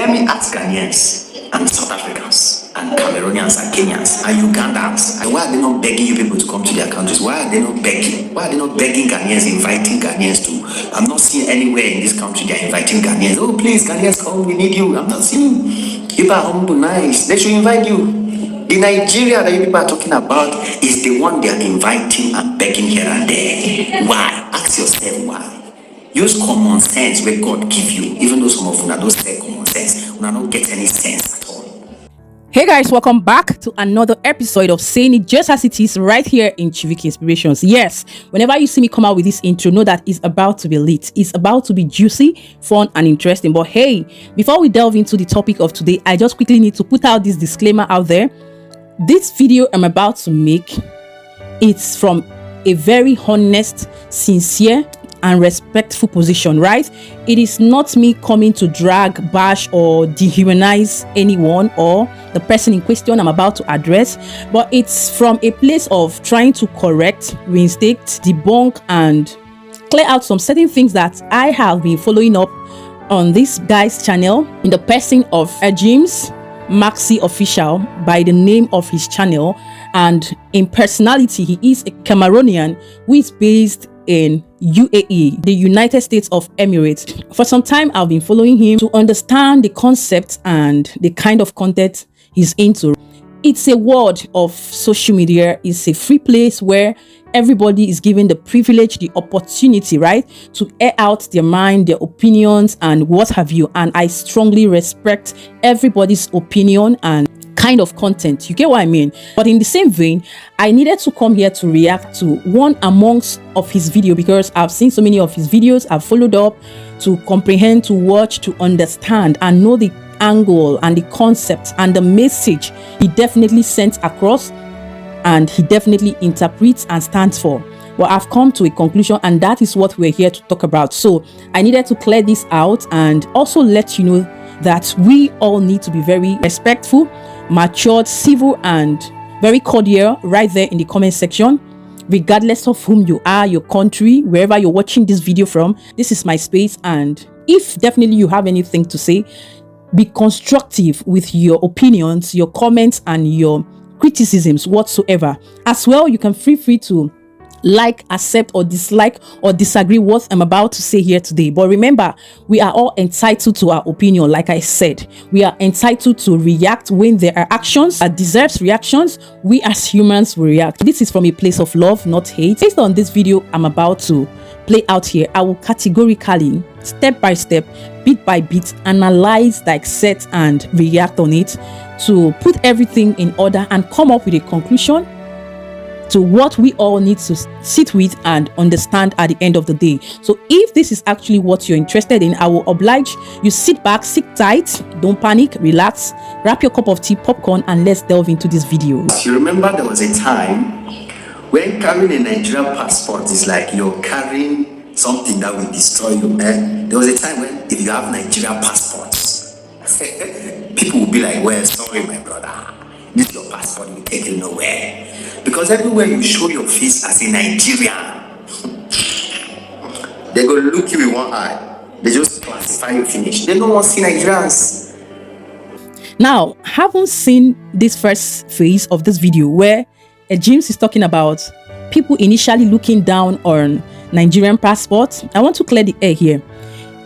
let me ask Ghanaians and South Africans and Cameroonians and Kenyans and Ugandans. And why are they not begging you people to come to their countries? Why are they not begging? Why are they not begging Ghanaians, inviting Ghanaians to? I'm not seeing anywhere in this country they're inviting Ghanaians. Oh, please, Ghanaians, come, we need you. I'm not seeing. People are humble, nice. They should invite you. The Nigeria that you people are talking about is the one they are inviting and begging here and there. Why? Ask yourself why. Use common sense where God give you, even though some of you don't say common sense, you don't get any sense at all. Hey guys, welcome back to another episode of Saying It Just As It Is right here in Chivicinspirations. Yes, whenever you see me come out with this intro, know that it's about to be lit. It's about to be juicy, fun and interesting. But hey, before we delve into the topic of today, I just quickly need to put out this disclaimer out there. This video I'm about to make, it's from a very honest, sincere and respectful position, right? It is not me coming to drag, bash or dehumanize anyone or the person in question I'm about to address, but it's from a place of trying to correct, reinstate, debunk and clear out some certain things that I have been following up on this guy's channel in the person of Ajim's Maczcyofficial by the name of his channel, and in personality he is a Cameroonian who is based in UAE, the United States of Emirates. For some time I've been following him to understand the concept and the kind of content he's into. It's a world of social media. It's a free place where everybody is given the privilege, the opportunity, right, to air out their mind, their opinions and what have you. And I strongly respect everybody's opinion and kind of content. You get what I mean? But in the same vein, I needed to come here to react to one amongst of his video because I've seen so many of his videos. I've followed up to comprehend, to watch, to understand and know the angle and the concept and the message he definitely sent across and he definitely interprets and stands for. Well, I've come to a conclusion and that is what we're here to talk about. So I needed to clear this out and also let you know that we all need to be very respectful, matured, civil and very cordial right there in the comment section, regardless of whom you are, your country, wherever you're watching this video from. This is my space, and if definitely you have anything to say, be constructive with your opinions, your comments and your criticisms whatsoever. As well, you can feel free to like, accept or dislike or disagree what I'm about to say here today. But remember, we are all entitled to our opinion. Like I said, we are entitled to react when there are actions that deserves reactions. We as humans will react. This is from a place of love, not hate. Based on this video I'm about to play out here, I will categorically, step by step, bit by bit, analyze, dissect and react on it to put everything in order and come up with a conclusion to what we all need to sit with and understand at the end of the day. So if this is actually what you're interested in, I will oblige you. Sit back, sit tight, don't panic, relax, grab your cup of tea, popcorn and let's delve into this video. You remember there was a time when carrying a Nigerian passport is like you're carrying something that will destroy you. There was a time when if you have Nigerian passports, people will be like, well, sorry my brother, this is your passport, you take it nowhere. Because everywhere you show your face as a Nigerian, they're going to look you with one eye. They just classify you finish. They don't want to see Nigerians. Now, having seen this first phase of this video where James is talking about people initially looking down on Nigerian passports, I want to clear the air here.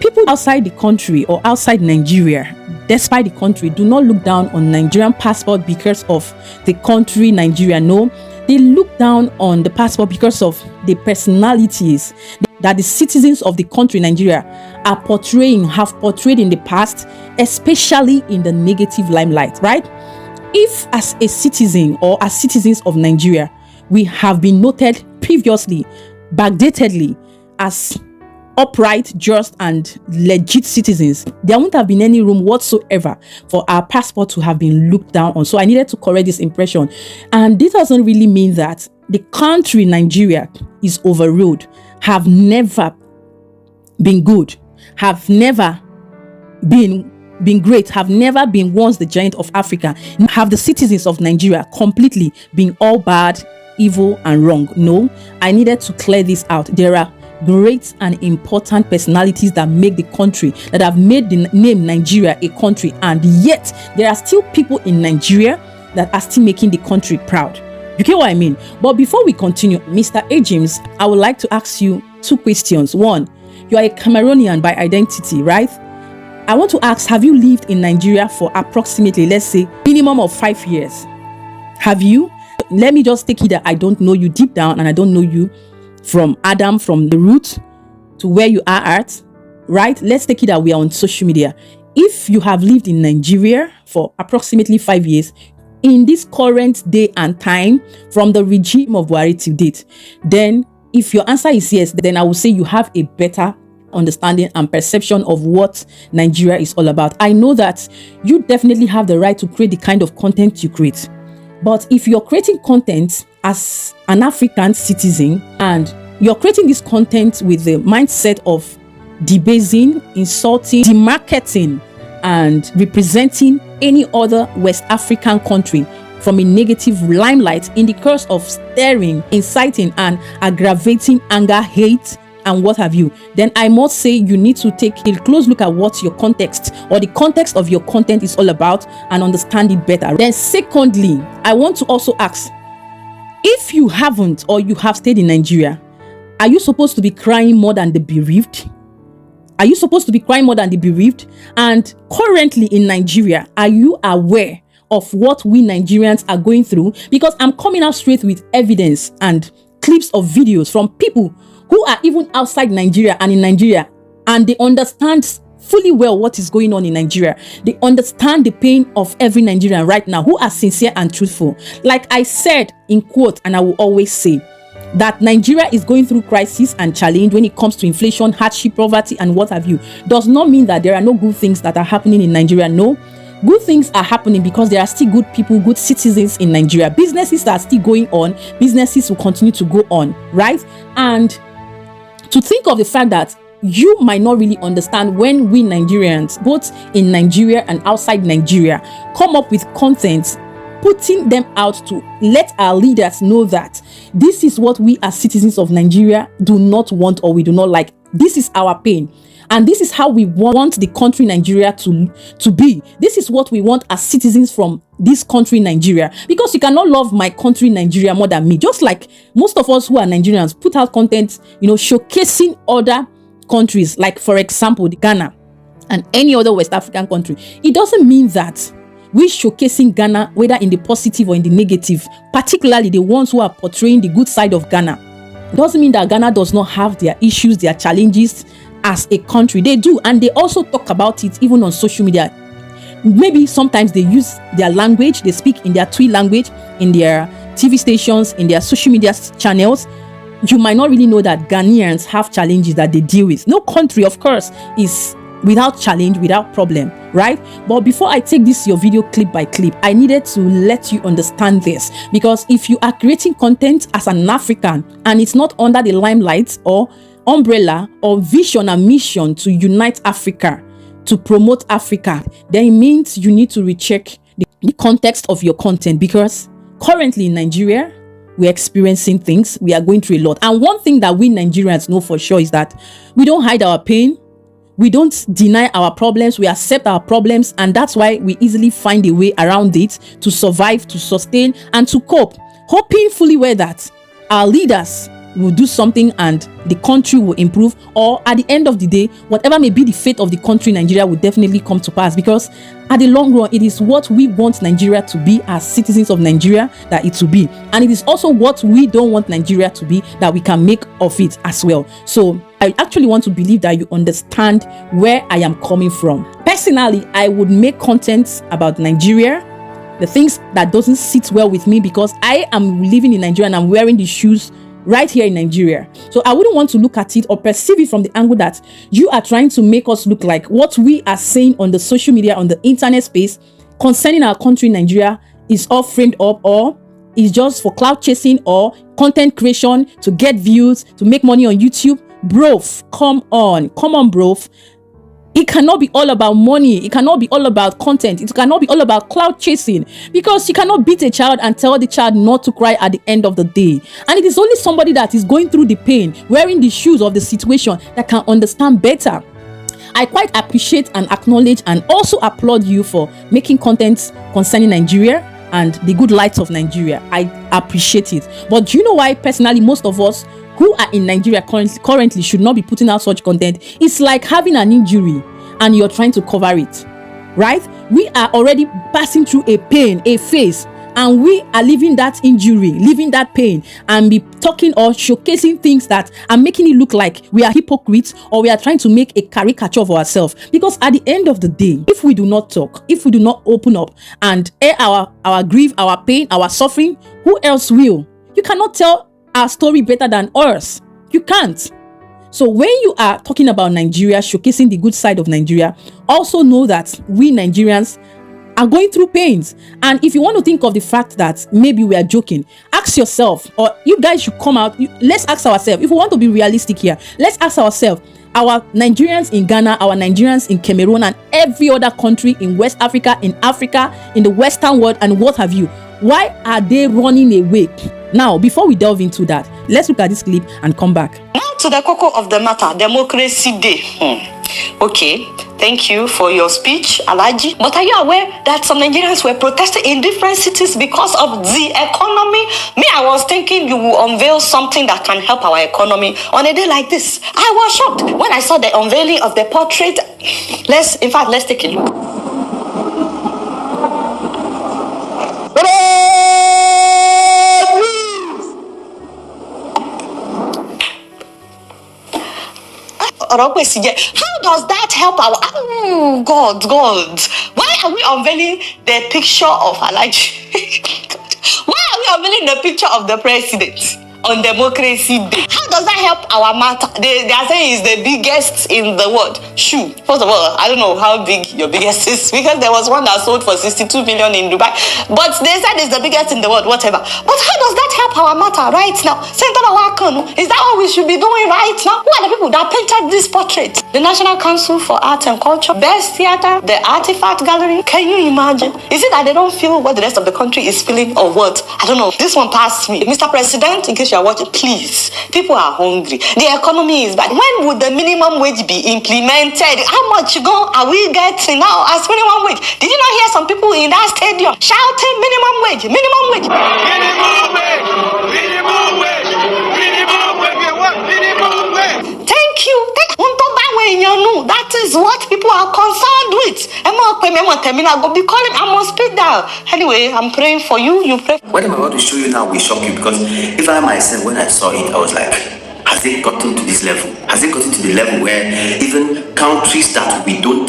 People outside the country or outside Nigeria, despite the country, do not look down on Nigerian passport because of the country Nigeria. No, they look down on the passport because of the personalities that the citizens of the country Nigeria have portrayed in the past, especially in the negative limelight, right? If as a citizen or as citizens of Nigeria, we have been noted previously, backdatedly, as upright, just and legit citizens, there won't have been any room whatsoever for our passport to have been looked down on. So I needed to correct this impression. And this doesn't really mean that the country Nigeria is overruled, have never been good, have never been great, have never been once the giant of Africa. Have the citizens of Nigeria completely been all bad, evil and wrong? No, I needed to clear this out. There are great and important personalities that make the country, that have made the name Nigeria a country, and yet there are still people in Nigeria that are still making the country proud. You get what I mean? But before we continue, Mr. Ajims, I would like to ask you two questions. One, you are a Cameroonian by identity, right? I want to ask, have you lived in Nigeria for approximately, let's say, minimum of 5 years? Have you? Let me just take it that I don't know you deep down, and I don't know you from Adam, from the root to where you are at, right? Let's take it that we are on social media. If you have lived in Nigeria for approximately 5 years, in this current day and time, from the regime of Buhari to date, then if your answer is yes, then I will say you have a better understanding and perception of what Nigeria is all about. I know that you definitely have the right to create the kind of content you create. But if you're creating content as an African citizen and you're creating this content with the mindset of debasing, insulting, demarketing, and representing any other West African country from a negative limelight in the course of stirring, inciting, and aggravating anger, hate, and what have you, then I must say you need to take a close look at what your context or the context of your content is all about and understand it better. Then secondly, I want to also ask, if you haven't or you have stayed in Nigeria, are you supposed to be crying more than the bereaved? Are you supposed to be crying more than the bereaved? And currently in Nigeria, are you aware of what we Nigerians are going through? Because I'm coming out straight with evidence and clips of videos from people who are even outside Nigeria and in Nigeria, and they understand fully well what is going on in Nigeria. They understand the pain of every Nigerian right now, who are sincere and truthful. Like I said in quote, and I will always say, that Nigeria is going through crisis and challenge when it comes to inflation, hardship, poverty, and what have you, does not mean that there are no good things that are happening in Nigeria. No, good things are happening because there are still good people, good citizens in Nigeria. Businesses are still going on. Businesses will continue to go on, right? And to think of the fact that you might not really understand when we Nigerians, both in Nigeria and outside Nigeria, come up with content, putting them out to let our leaders know that this is what we as citizens of Nigeria do not want or we do not like. This is our pain. And this is how we want the country Nigeria to be. This is what we want as citizens from this country Nigeria. Because you cannot love my country Nigeria more than me. Just like most of us who are Nigerians put out content, showcasing other countries, like for example, Ghana and any other West African country. It doesn't mean that we showcasing Ghana, whether in the positive or in the negative, particularly the ones who are portraying the good side of Ghana. It doesn't mean that Ghana does not have their issues, their challenges as a country. They do, and they also talk about it even on social media. Maybe sometimes they use their language, they speak in their Twi language, in their TV stations, in their social media channels. You might not really know that Ghanaians have challenges that they deal with. No country, of course, is without challenge, without problem, right? But before I take this your video clip by clip, I needed to let you understand this, because if you are creating content as an African and it's not under the limelight or umbrella or vision and mission to unite Africa, to promote Africa, then it means you need to recheck the context of your content, because currently in Nigeria, we're experiencing things, we are going through a lot. And one thing that we Nigerians know for sure is that we don't hide our pain. We don't deny our problems, we accept our problems, and that's why we easily find a way around it to survive, to sustain, and to cope, hoping fully well that our leaders will do something and the country will improve, or at the end of the day, whatever may be the fate of the country Nigeria will definitely come to pass, because at the long run, it is what we want Nigeria to be as citizens of Nigeria that it will be, and it is also what we don't want Nigeria to be that we can make of it as well. So I actually want to believe that you understand where I am coming from. Personally, I would make content about Nigeria, the things that doesn't sit well with me, because I am living in Nigeria and I'm wearing the shoes right here in Nigeria. So I wouldn't want to look at it or perceive it from the angle that you are trying to make us look like what we are saying on the social media, on the internet space concerning our country Nigeria is all framed up, or is just for cloud chasing or content creation to get views, to make money on YouTube. Bro, come on, bro. It cannot be all about money. It cannot be all about content. It cannot be all about cloud chasing, because you cannot beat a child and tell the child not to cry at the end of the day. And it is only somebody that is going through the pain, wearing the shoes of the situation, that can understand better. I quite appreciate and acknowledge and also applaud you for making content concerning Nigeria and the good lights of Nigeria. I appreciate it. But do you know why personally most of us who are in Nigeria currently should not be putting out such content? It's like having an injury and you're trying to cover it, right? We are already passing through a pain, a phase, and we are living that injury, living that pain, and be talking or showcasing things that are making it look like we are hypocrites or we are trying to make a caricature of ourselves. Because at the end of the day, if we do not talk, if we do not open up and air our grief, our pain, our suffering, who else will? You cannot tell our story better than ours. You can't. So when you are talking about Nigeria, showcasing the good side of Nigeria, also know that we Nigerians are going through pains. And if you want to think of the fact that maybe we are joking, ask yourself, or you guys should come out, let's ask ourselves, if we want to be realistic here, let's ask ourselves, our Nigerians in Ghana, our Nigerians in Cameroon, and every other country in West Africa, in the Western world, and what have you, why are they running away? Now, before we delve into that, let's look at this clip and come back. Now to the cocoa of the matter, Democracy Day. Okay, thank you for your speech, Alaji. But are you aware that some Nigerians were protesting in different cities because of the economy? Me, I was thinking you will unveil something that can help our economy on a day like this. I was shocked when I saw the unveiling of the portrait. Let's take a look. How does that help our... Oh, God. Why are we unveiling the picture of Alaji? Why are we unveiling the picture of the president on Democracy Day? How does that help our matter? They are saying it's the biggest in the world. Shoe. First of all, I don't know how big your biggest is, because there was one that sold for 62 million in Dubai. But they said it's the biggest in the world, whatever. But how does that help our matter right now? Is that what we should be doing right now? Who are the people that painted this portrait? The National Council for Art and Culture, Best Theatre, the Artifact Gallery. Can you imagine? Is it that they don't feel what the rest of the country is feeling, or what? I don't know. This one passed me. Mr. President, in case you are watching, please. People are hungry. The economy is bad. When would the minimum wage be implemented? How much are we getting now as minimum wage? Did you not hear some people in that stadium shouting minimum wage, minimum wage? Minimum wage, minimum wage, minimum wage, minimum wage. Thank you. That is what people are concerned with. I must speak down. Anyway, I'm praying for you. You pray. What I'm about to show you now will shock you, because if I myself, when I saw it, I was like, has it gotten to this level? Has it gotten to the level where even countries that we don't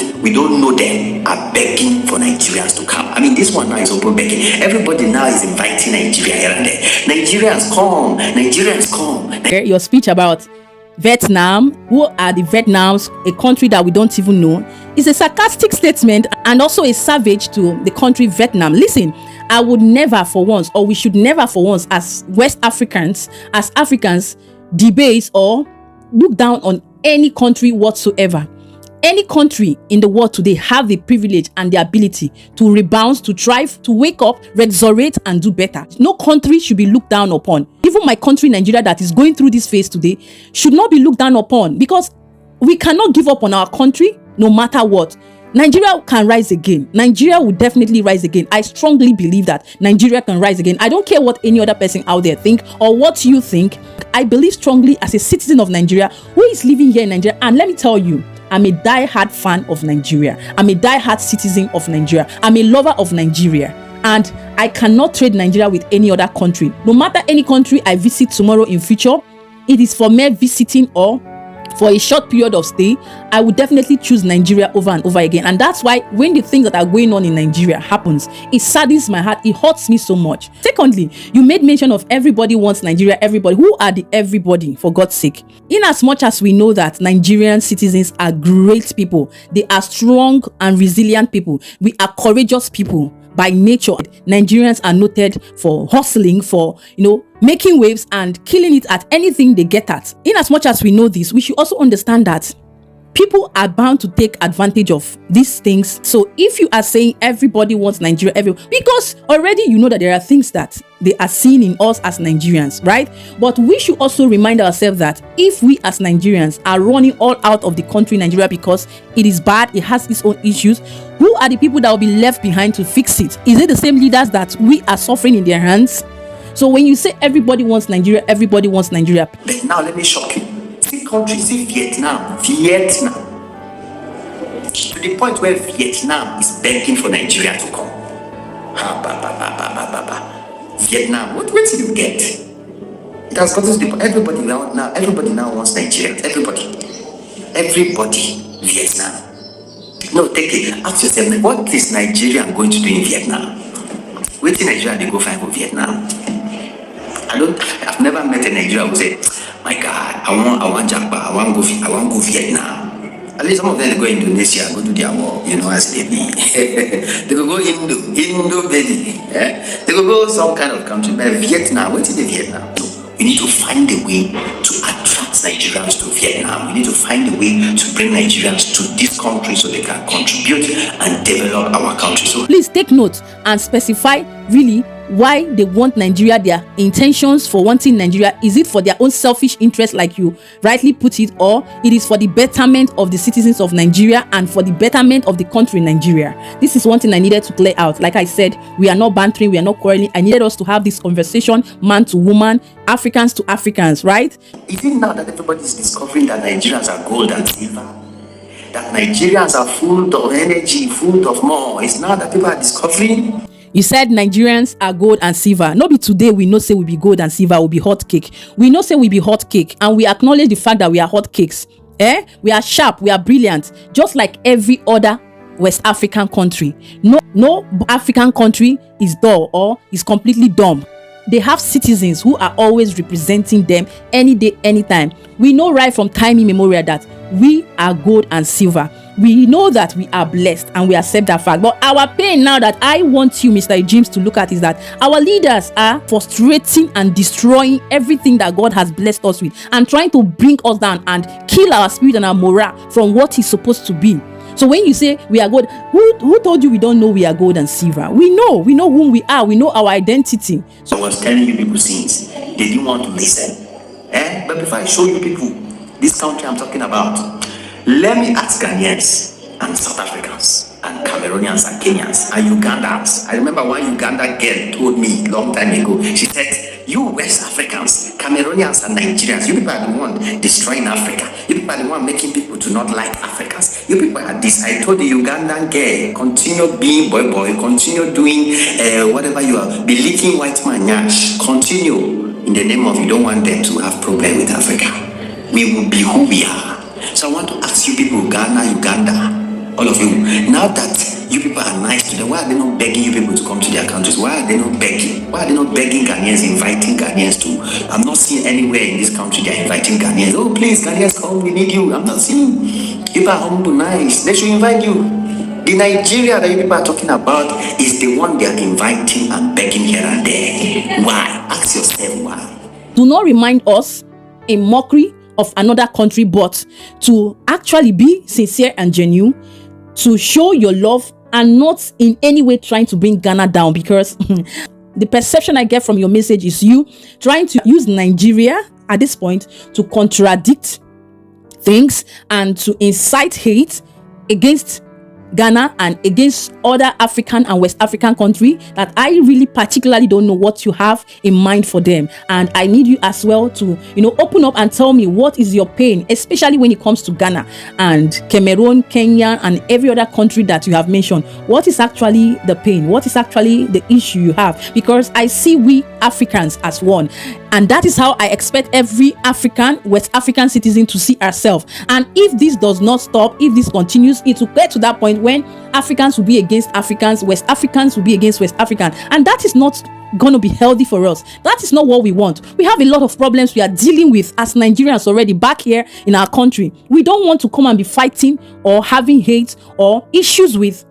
know them are begging for Nigerians to come? I mean, this one now is open begging. Everybody now is inviting Nigeria here and there. Nigerians come. Nigerians come. Your speech about Vietnam, who are the Vietnams, a country that we don't even know, is a sarcastic statement and also a savage to the country Vietnam. Listen, I would never for once, or we should never for once, as West Africans, as Africans, debate or look down on any country whatsoever. Any country in the world today have the privilege and the ability to rebound, to thrive, to wake up, resurrect, and do better. No country should be looked down upon. Even my country, Nigeria, that is going through this phase today, should not be looked down upon, because we cannot give up on our country no matter what. Nigeria can rise again. Nigeria will definitely rise again. I strongly believe that Nigeria can rise again. I don't care what any other person out there think or what you think. I believe strongly as a citizen of Nigeria who is living here in Nigeria. And let me tell you, I'm a die-hard fan of Nigeria. I'm a die-hard citizen of Nigeria. I'm a lover of Nigeria. And I cannot trade Nigeria with any other country. No matter any country I visit tomorrow in future, it is for mere visiting or for a short period of stay, I would definitely choose Nigeria over and over again. And that's why when the things that are going on in Nigeria happens, it saddens my heart. It hurts me so much. Secondly, you made mention of everybody wants Nigeria, everybody. Who are the everybody, for God's sake? In as much as we know that Nigerian citizens are great people, they are strong and resilient people, we are courageous people by nature. Nigerians are noted for hustling, for, making waves and killing it at anything they get at. In as much as we know this, we should also understand that people are bound to take advantage of these things. So if you are saying everybody wants Nigeria, because already you know that there are things that they are seeing in us as Nigerians, right? But we should also remind ourselves that if we as Nigerians are running all out of the country Nigeria because it is bad, it has its own issues, who are the people that will be left behind to fix it? Is it the same leaders that we are suffering in their hands? So when you say everybody wants Nigeria, everybody wants Nigeria. But now let me shock you. See countries, see Vietnam, to the point where Vietnam is begging for Nigeria to come. Vietnam, what did you get? It has gotten to the point, everybody now wants Nigeria. Everybody, Vietnam. No, take it, ask yourself, what is Nigeria going to do in Vietnam? Wait till Nigeria they go fight for Vietnam. I've never met a Nigerian who say, my God, I want Japan, I want go Vietnam. At least some of them they go Indonesia, go to their war, as they be. They go Indo baby. They go some kind of country, but Vietnam, what is the Vietnam? No, we need to find a way to attract Nigerians to Vietnam. We need to find a way to bring Nigerians to this country so they can contribute and develop our country. So please take note and specify really why they want Nigeria, their intentions for wanting Nigeria. Is it for their own selfish interest, like you rightly put it, or it is for the betterment of the citizens of Nigeria and for the betterment of the country Nigeria? This is one thing I needed to clear out. Like I said, we are not bantering, we are not quarreling. I needed us to have this conversation, man to woman, Africans to Africans, right? Is it now that everybody is discovering that Nigerians are gold and silver? That Nigerians are full of energy, full of more? It's now that people are discovering. You said Nigerians are gold and silver. No be today we know say we be gold and silver, we be hot cake. We know say we be hot cake, and we acknowledge the fact that we are hot cakes. We are sharp, we are brilliant, just like every other West African country. No African country is dull or is completely dumb. They have citizens who are always representing them any day, anytime. We know right from time immemorial that we are gold and silver. We know that we are blessed and we accept that fact. But our pain now that I want you, Mr. Ajim, to look at is that our leaders are frustrating and destroying everything that God has blessed us with and trying to bring us down and kill our spirit and our morale from what is supposed to be. So when you say we are gold, who told you we don't know we are gold and silver? We know whom we are. We know our identity. So I was telling you people since they didn't want to listen. But before I show you people this country I'm talking about, let me ask Ghanaians and South Africans and Cameroonians and Kenyans and Ugandans. I remember one Uganda girl told me a long time ago, she said, you West Africans, Cameroonians and Nigerians, you people are the one destroying Africa. You people are the one making people to not like Africans. You people are this. I told the Ugandan girl, continue being boy, continue doing whatever you are, be licking white man yash, continue in the name of you don't want them to have problem with Africa. We will be who we are. So I want to ask you people, Ghana, Uganda, all of you, now that you people are nice to them, why are they not begging you people to come to their countries? Why are they not begging? Why are they not begging Ghanaians, inviting Ghanaians to? I'm not seeing anywhere in this country they're inviting Ghanaians. Oh, please, Ghanaians, come, we need you. I'm not seeing. People are humble, nice. They should invite you. The Nigeria that you people are talking about is the one they are inviting and begging here and there. Why? Ask yourself why. Do not remind us in mockery of another country, but to actually be sincere and genuine, to show your love and not in any way trying to bring Ghana down, because the perception I get from your message is you trying to use Nigeria at this point to contradict things and to incite hate against Ghana and against other African and West African country that I really particularly don't know what you have in mind for them. And I need you as well to, open up and tell me what is your pain, especially when it comes to Ghana and Cameroon, Kenya, and every other country that you have mentioned. What is actually the pain? What is actually the issue you have? Because I see we Africans as one. And that is how I expect every African, West African citizen to see ourselves. And if this does not stop, if this continues, it will get to that point when Africans will be against Africans, West Africans will be against West Africans. And that is not going to be healthy for us. That is not what we want. We have a lot of problems we are dealing with as Nigerians already back here in our country. We don't want to come and be fighting or having hate or issues with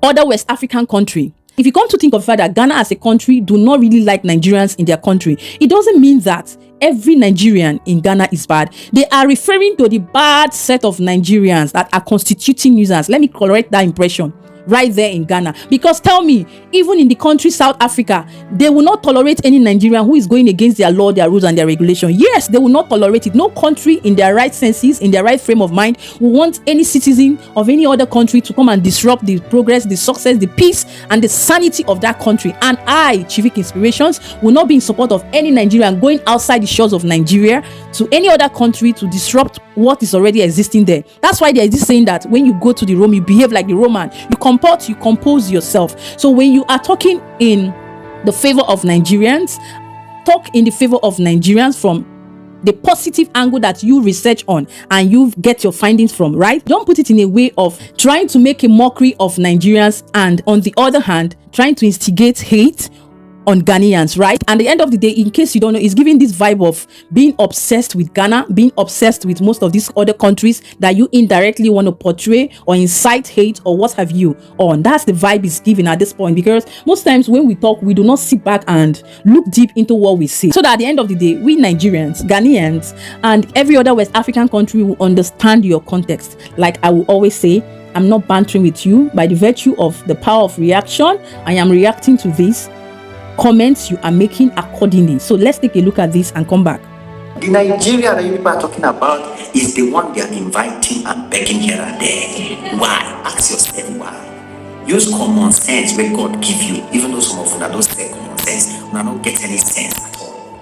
other West African country. If you come to think of the fact that Ghana as a country do not really like Nigerians in their country, it doesn't mean that every Nigerian in Ghana is bad. They are referring to the bad set of Nigerians that are constituting nuisance. Let me correct that impression right there in Ghana. Because tell me, even in the country South Africa, they will not tolerate any Nigerian who is going against their law, their rules, and their regulation. Yes, they will not tolerate it. No country in their right senses, in their right frame of mind, will want any citizen of any other country to come and disrupt the progress, the success, the peace, and the sanity of that country. And I, Chivicinspirations, will not be in support of any Nigerian going outside the shores of Nigeria to any other country to disrupt what is already existing there. That's why there is this saying that when you go to the Rome, you behave like the Roman. You compose yourself. So when you are talking in the favor of Nigerians, talk in the favor of Nigerians from the positive angle that you research on and you get your findings from, right? Don't put it in a way of trying to make a mockery of Nigerians and on the other hand, trying to instigate hate on Ghanaians, right? And at the end of the day, in case you don't know, it's giving this vibe of being obsessed with Ghana, being obsessed with most of these other countries that you indirectly want to portray or incite hate or what have you on. That's the vibe it's giving at this point, because most times when we talk, we do not sit back and look deep into what we say. So that at the end of the day, we Nigerians, Ghanaians, and every other West African country will understand your context. Like I will always say, I'm not bantering with you. By the virtue of the power of reaction, I am reacting to this. Comments you are making accordingly. So let's take a look at this and come back. The Nigeria that you people are talking about is the one they are inviting and begging here and there. Why? Ask yourself why. Use common sense where God give you, even though some of you don't say common sense, you don't get any sense at all.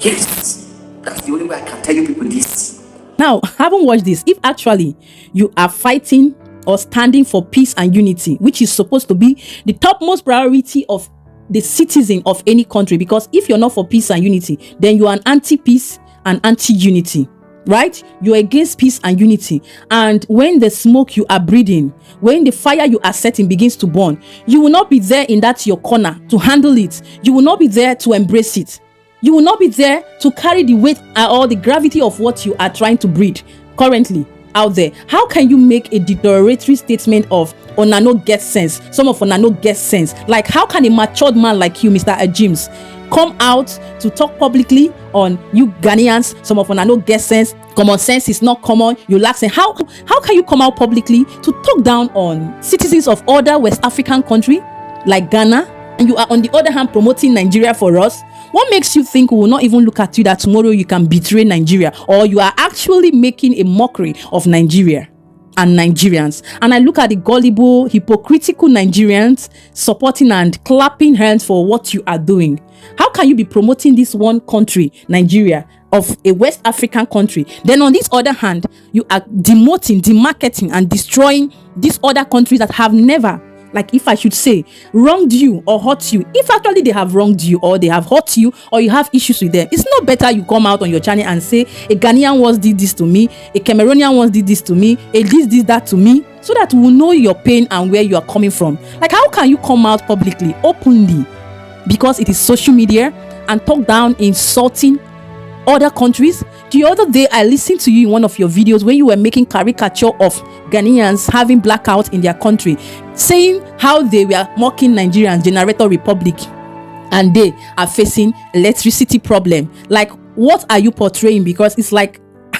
Yes, that's the only way I can tell you people this. Now, having watched this, if actually you are fighting or standing for peace and unity, which is supposed to be the topmost priority of the citizen of any country, because if you're not for peace and unity, then you are an anti-peace and anti-unity, right? You're against peace and unity. And when the smoke you are breathing, when the fire you are setting begins to burn, you will not be there in that your corner to handle it. You will not be there to embrace it. You will not be there to carry the weight or the gravity of what you are trying to breed currently out there. How can you make a declaratory statement of Ona no get sense? Some of Ona no get sense. Like, how can a matured man like you, Mr. Ajim, come out to talk publicly on you Ghanaians? Some of Ona no get sense. Common sense is not common. You lack sense. How can you come out publicly to talk down on citizens of other West African country like Ghana, and you are on the other hand promoting Nigeria for us? What makes you think we will not even look at you that tomorrow you can betray Nigeria, or you are actually making a mockery of Nigeria and Nigerians? And I look at the gullible, hypocritical Nigerians supporting and clapping hands for what you are doing. How can you be promoting this one country, Nigeria, of a West African country, then on this other hand, you are demoting, demarketing, and destroying these other countries that have never, like if I should say, wronged you or hurt you? If actually they have wronged you or they have hurt you or you have issues with them, it's not better you come out on your channel and say a Ghanaian once did this to me, a Cameroonian once did this to me, a this did that to me, so that we'll know your pain and where you are coming from. Like, how can you come out publicly, openly, because it is social media, and talk down, insulting other countries? The other day I listened to you in one of your videos when you were making caricature of Ghanaians having blackout in their country, saying how they were mocking Nigerians, generator republic, and they are facing electricity problem. Like, what are you portraying? Because it's like,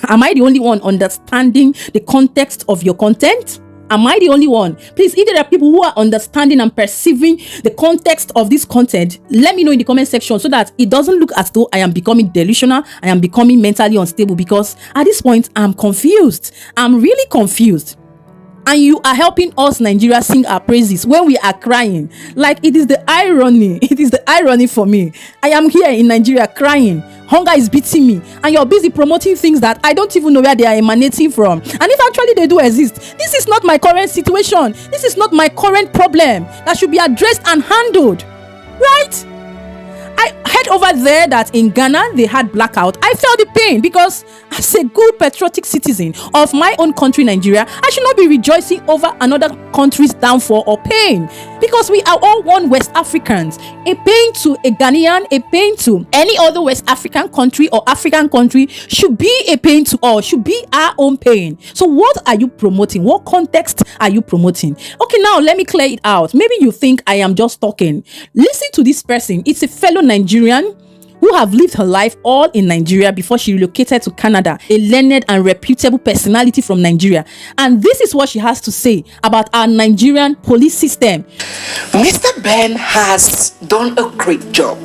am I the only one understanding the context of your content? Am I the only one? Please, if there are people who are understanding and perceiving the context of this content, let me know in the comment section so that it doesn't look as though I am becoming delusional, I am becoming mentally unstable, because at this point, I'm confused. I'm really confused. And you are helping us, Nigeria, sing our praises when we are crying. Like, it is the irony. It is the irony for me. I am here in Nigeria crying. Hunger is beating me, and you're busy promoting things that I don't even know where they are emanating from. And if actually they do exist, this is not my current situation. This is not my current problem that should be addressed and handled, right? I heard over there that in Ghana they had blackout. I felt the pain, because as a good patriotic citizen of my own country, Nigeria, I should not be rejoicing over another country's downfall or pain. because we are all one West Africans. A pain to a Ghanaian, a pain to any other West African country or African country should be a pain to all, should be our own pain. So what are you promoting? What context are you promoting? Okay, now let me clear it out. Maybe you think I am just talking. Listen to this person. It's a fellow Nigerian who have lived her life all in Nigeria before she relocated to Canada, a learned and reputable personality from Nigeria. And this is what she has to say about our Nigerian police system. Mr. Ben has done a great job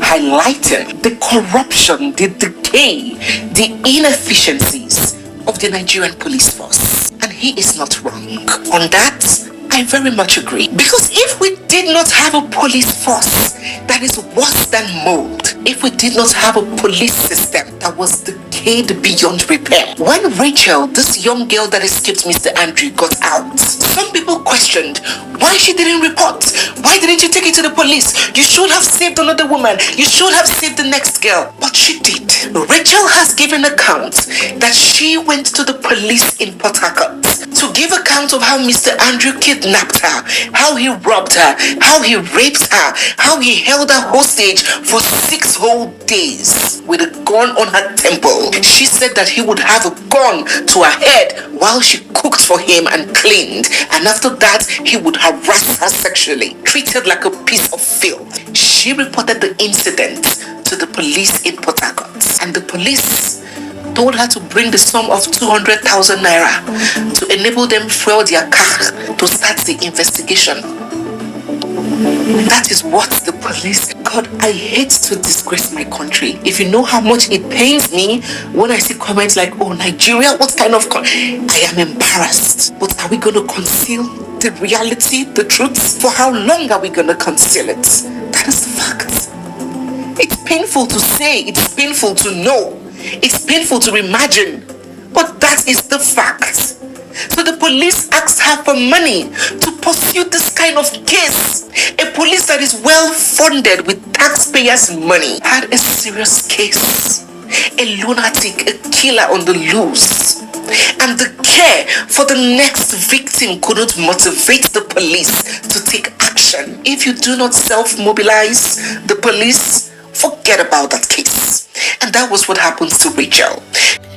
highlighting the corruption, the decay, the inefficiencies of the Nigerian police force. And he is not wrong. On that, I very much agree. Because if we did not have a police force that is worse than mold, if we did not have a police system that was decayed beyond repair, when Rachel, this young girl that escaped Mr. Andrew, got out, some people questioned why she didn't report. Why didn't you take it to the police? You should have saved another woman. You should have saved the next girl. But she did. Rachel has given account that she went to the police in Port Harcourt to give account of how Mr. Andrew kidnapped her, how he robbed her, how he raped her, how he held her hostage for 6 whole days with a gun on her temple. She said that he would have a gun to her head while she cooked for him and cleaned, and after that he would harass her sexually, treated like a piece of filth. She reported the incident to the police in Port Harcourt, and the police told her to bring the sum of 200,000 naira to enable them fuel their car to start the investigation. That is what the police... God, I hate to disgrace my country. If you know how much it pains me when I see comments like, oh, Nigeria, what kind of... I am embarrassed. But are we going to conceal the reality, the truth? For how long are we going to conceal it? That is the fact. It's painful to say. It's painful to know. It's painful to imagine, but that is the fact. So the police asked her for money to pursue this kind of case. A police that is well funded with taxpayers' money had a serious case. A lunatic, a killer on the loose. And the care for the next victim couldn't motivate the police to take action. If you do not self-mobilize the police, forget about that case. And that was what happens to Rachel.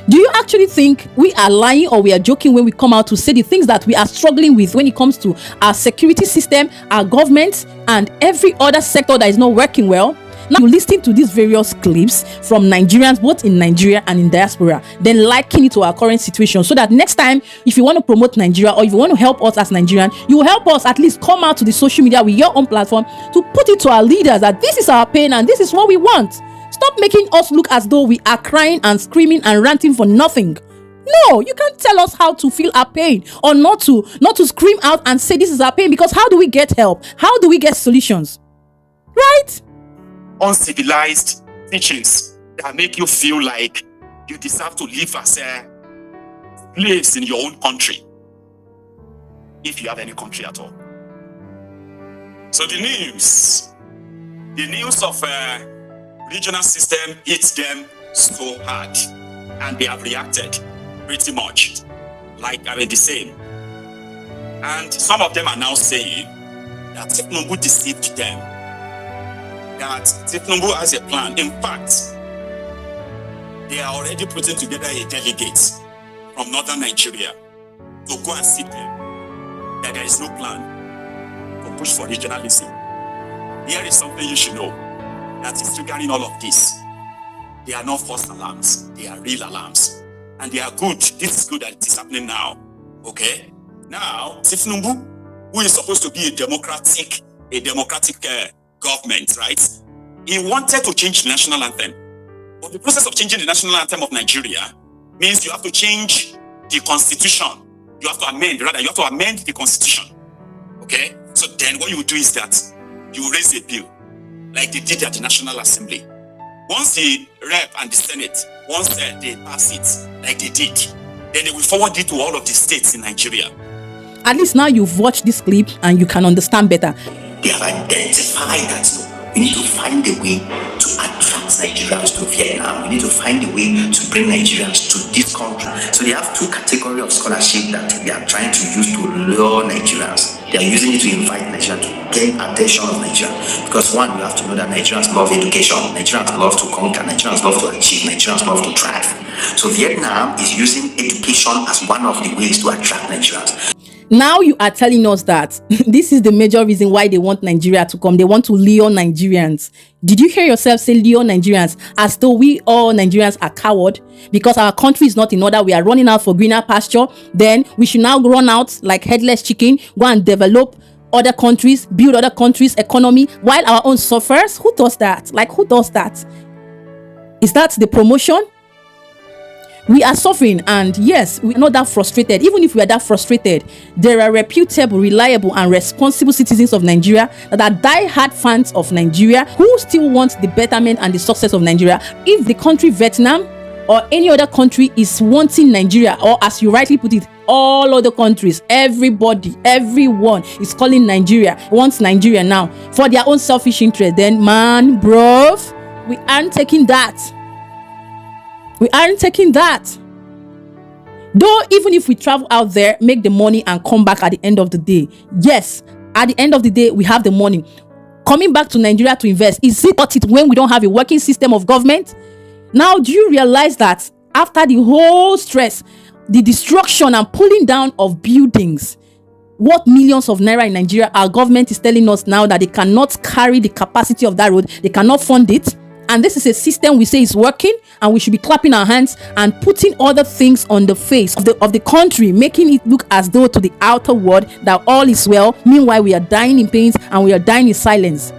Do you actually think we are lying or we are joking when we come out to say the things that we are struggling with when it comes to our security system, our government, and every other sector that is not working well? Now, you listen to these various clips from Nigerians, both in Nigeria and in diaspora, then liken it to our current situation so that next time, if you want to promote Nigeria or if you want to help us as Nigerian, you will help us at least come out to the social media with your own platform to put it to our leaders that this is our pain and this is what we want. Stop making us look as though we are crying and screaming and ranting for nothing. No, you can't tell us how to feel our pain or not to scream out and say this is our pain, because how do we get help? How do we get solutions? Right? Uncivilized teachings that make you feel like you deserve to live as slaves in your own country, if you have any country at all. So the news of regional system hits them so hard, and they have reacted pretty much like the same. And some of them are now saying that Tinubu deceived them, that Tinubu has a plan. In fact, they are already putting together a delegate from northern Nigeria to go and see them, that there is no plan to push for regionalism. Here is something you should know that is triggering all of this. They are not false alarms, they are real alarms. And they are good. This is good that it is happening now. Okay? Now, Tinubu, who is supposed to be a democratic government, right? He wanted to change the national anthem. But the process of changing the national anthem of Nigeria means you have to change the constitution. You have to amend the constitution. Okay? So then what you do is that you raise a bill, like they did at the National Assembly. Once the Rep and the Senate, once they pass it, like they did, then they will forward it to all of the states in Nigeria. At least now you've watched this clip and you can understand better. They have identified that we need to find a way to attract Nigerians to Vietnam. We need to find a way to bring Nigerians to this country. So they have 2 categories of scholarship that they are trying to use to lure Nigerians. They are using it to invite Nigerians to gain attention of Nigeria. Because one, you have to know that Nigerians love education, Nigerians love to conquer, Nigerians love to achieve, Nigerians love to thrive. So Vietnam is using education as one of the ways to attract Nigerians. Now you are telling us that this is the major reason why they want Nigeria to come. They want to lure Nigerians. Did you hear yourself say lure Nigerians, as though we all Nigerians are coward because our country is not in order? We are running out for greener pasture. Then we should now run out like headless chicken, go and develop other countries, build other countries' economy while our own suffers. Who does that? Like, who does that? Is that the promotion? We are suffering, and yes, we are not that frustrated. Even if we are that frustrated, there are reputable, reliable, and responsible citizens of Nigeria that are die-hard fans of Nigeria who still want the betterment and the success of Nigeria. If the country Vietnam or any other country is wanting Nigeria, or as you rightly put it, all other countries, everybody, everyone is calling Nigeria, wants Nigeria now for their own selfish interest, then man, bro, we aren't taking that. We aren't taking that. Though, even if we travel out there, make the money and come back at the end of the day. Yes, at the end of the day, we have the money. Coming back to Nigeria to invest, is it worth it when we don't have a working system of government? Now, do you realize that after the whole stress, the destruction and pulling down of buildings, what millions of naira in Nigeria, our government is telling us now that they cannot carry the capacity of that road, they cannot fund it. And this is a system we say is working, and we should be clapping our hands and putting other things on the face of the country, making it look as though to the outer world that all is well. Meanwhile, we are dying in pains and we are dying in silence.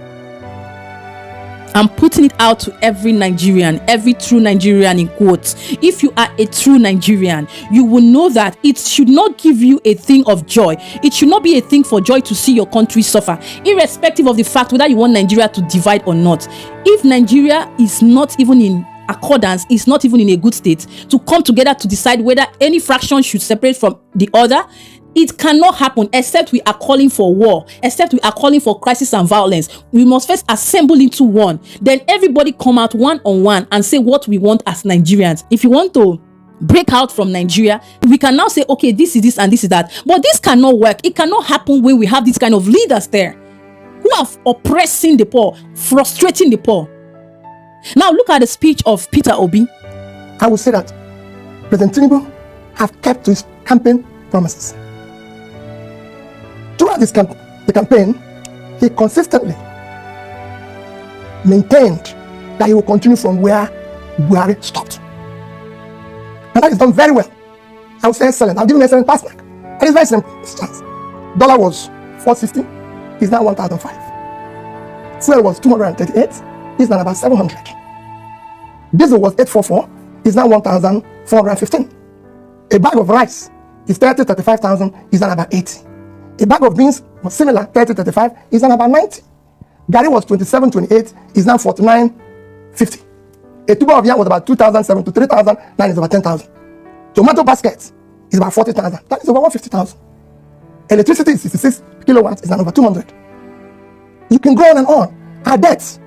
I'm putting it out to every Nigerian, every true Nigerian in quotes. If you are a true Nigerian, you will know that it should not give you a thing of joy. It should not be a thing for joy to see your country suffer, irrespective of the fact whether you want Nigeria to divide or not. If Nigeria is not even in accordance, is not even in a good state to come together to decide whether any fraction should separate from the other, it cannot happen except we are calling for war, except we are calling for crisis and violence. We must first assemble into one. Then everybody come out one on one and say what we want as Nigerians. If you want to break out from Nigeria, we can now say, okay, this is this and this is that. But this cannot work. It cannot happen when we have these kind of leaders there who are oppressing the poor, frustrating the poor. Now look at the speech of Peter Obi. I would say that President Tinubu have kept to his campaign promises. Throughout the campaign, he consistently maintained that he will continue from where Buhari stopped. And that is done very well. I would say excellent. I'll give him an excellent pass mark. And it's very simple. Dollar was 460, it's now 1,005. Fuel was 238, it's now about 700. Diesel was 844, it's now 1,415. A bag of rice is 35,000, it's now about 80. A bag of beans was similar, 35, is now about 90. Gari was 27.28, is now 49.50. A tuber of yam was about 2,007 to 3,000, now it's about 10,000. Tomato basket is about 40,000, that is over 150,000. Electricity is 66 kilowatts, is now over 200. You can go on and on. Our debts,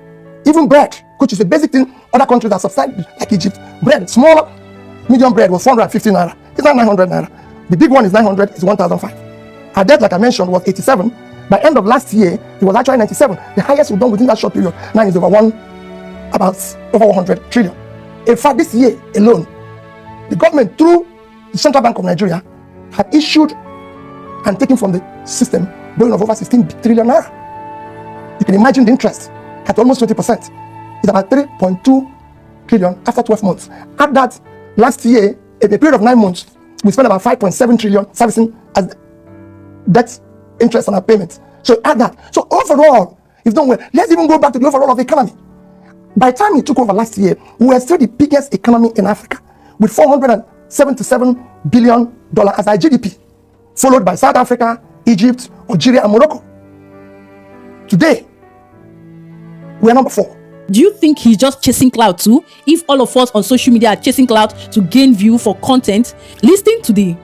even bread, which is a basic thing other countries that subside, like Egypt, bread, small, medium bread was 450 naira, it's now 900 naira. The big one is 900, it's 1,005. Our debt, like I mentioned, was 87. By end of last year, it was actually 97. The highest we've done within that short period. Now is over 100 trillion. In fact, this year alone, the government, through the Central Bank of Nigeria, had issued and taken from the system borrowing of over 16 trillion naira. You can imagine the interest at almost 20%. It's about 3.2 trillion after 12 months. At that, last year, in a period of 9 months, we spent about 5.7 trillion servicing as debt, interest, and our payments. So add that. So overall, it's done well. Let's even go back to the overall of the economy. By the time he took over last year, we were still the biggest economy in Africa with $477 billion as our GDP, followed by South Africa, Egypt, Algeria, and Morocco. Today, we are number 4. Do you think he's just chasing clout too? If all of us on social media are chasing clout to gain view for content, listening to the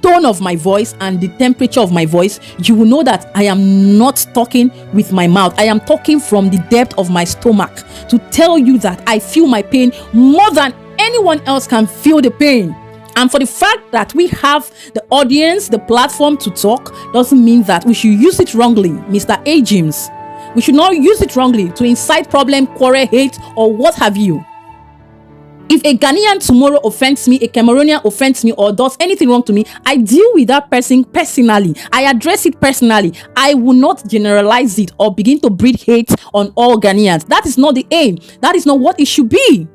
tone of my voice and the temperature of my voice, you will know that I am not talking with my mouth. I am talking from the depth of my stomach to tell you that I feel my pain more than anyone else can feel the pain. And for the fact that we have the audience, the platform to talk, doesn't mean that we should use it wrongly, Mr. Ajims. We should not use it wrongly to incite problem, quarrel, hate, or what have you. If a Ghanaian tomorrow offends me, a Cameroonian offends me, or does anything wrong to me, I deal with that person personally. I address it personally. I will not generalize it or begin to breed hate on all Ghanaians. That is not the aim. That is not what it should be.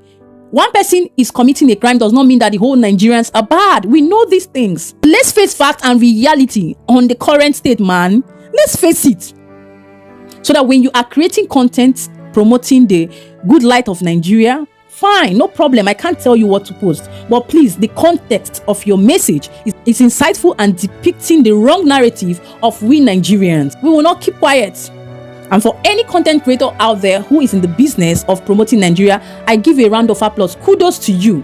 One person is committing a crime does not mean that the whole Nigerians are bad. We know these things. Let's face fact and reality on the current state, man. Let's face it. So that when you are creating content promoting the good light of Nigeria, fine, no problem. I can't tell you what to post. But please, the context of your message is insightful and depicting the wrong narrative of we Nigerians. We will not keep quiet. And for any content creator out there who is in the business of promoting Nigeria, I give a round of applause. Kudos to you.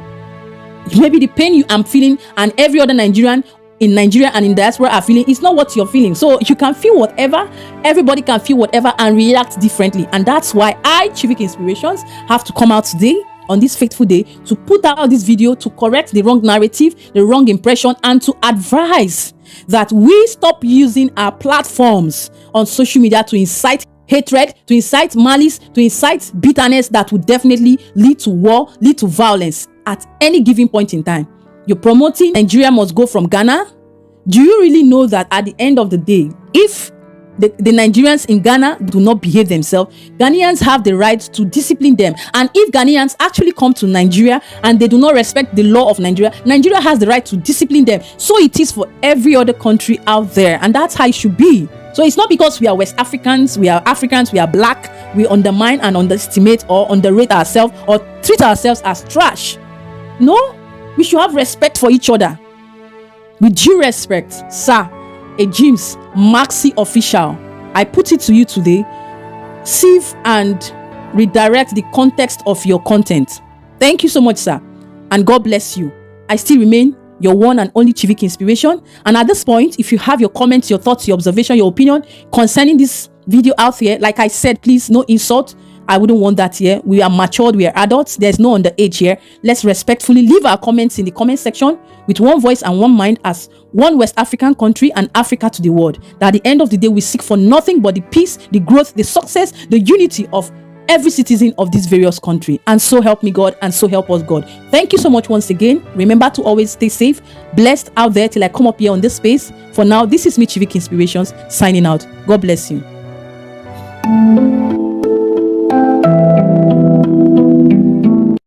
Maybe the pain you am feeling and every other Nigerian in Nigeria and in diaspora are feeling is not what you're feeling. So you can feel whatever, everybody can feel whatever and react differently. And that's why I, Chivicinspirations, have to come out today on this fateful day to put out this video to correct the wrong narrative, the wrong impression, and to advise that we stop using our platforms on social media to incite hatred, to incite malice, to incite bitterness that would definitely lead to war, lead to violence at any given point in time. You're promoting Nigeria must go from Ghana. Do you really know that at the end of the day, if the Nigerians in Ghana do not behave themselves, Ghanaians have the right to discipline them? And if Ghanaians actually come to Nigeria and they do not respect the law of Nigeria, Nigeria has the right to discipline them. So it is for every other country out there, and that's how it should be. So it's not because we are West Africans, we are Africans, we are black, we undermine and underestimate or underrate ourselves or treat ourselves as trash. No, we should have respect for each other. With due respect, sir, Ajim's maczcyofficial, I put it to you today, sieve and redirect the context of your content. Thank you so much, sir, and God bless you. I still remain your one and only Chivicinspiration. And at this point, if you have your comments, your thoughts, your observation, your opinion concerning this video out here, like I said, please, no insult. I wouldn't want that here. We are matured, we are adults. There's no underage here. Let's respectfully leave our comments in the comment section with one voice and one mind as one West African country and Africa to the world. That at the end of the day, we seek for nothing but the peace, the growth, the success, the unity of every citizen of this various country. And so help me God, and so help us God. Thank you so much once again. Remember to always stay safe, blessed out there till I come up here on this space. For now, this is me, Chivicinspirations, signing out. God bless you.